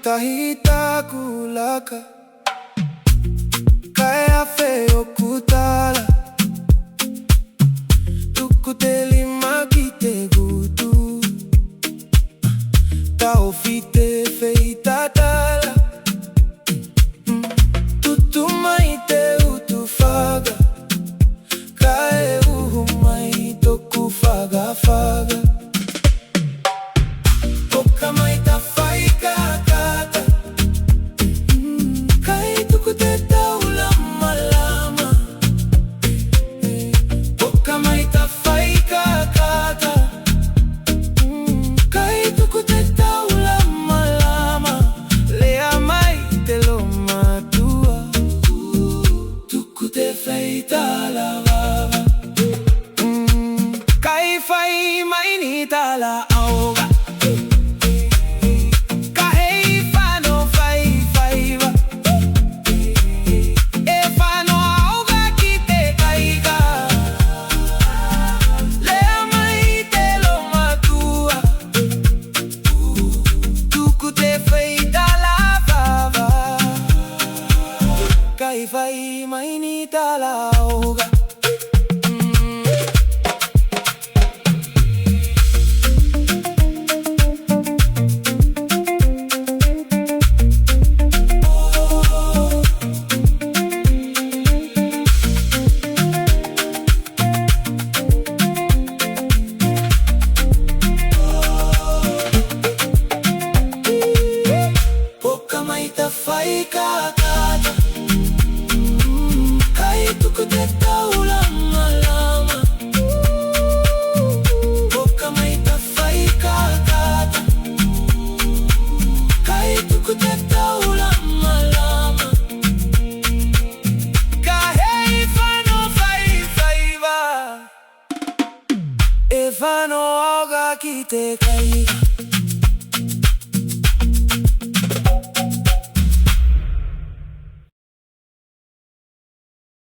Tahita kulaka kaya feo kutala tukuteli makite gutu taofite feita tala tutumaite utufaga kae uhumai tokufaga faga okamaita faika Kai mainita la ahoga. Kahei fano fai va. E fano ahoga kite kaiga. Lea mai te lo matua. Tuku te feita la vava. Kai mainita la ahoga. Fai kakata kai tukuteta ulama lama boka maita fai kakata kai tukuteta ulama lama kahei fano fai va e fano oga kite kai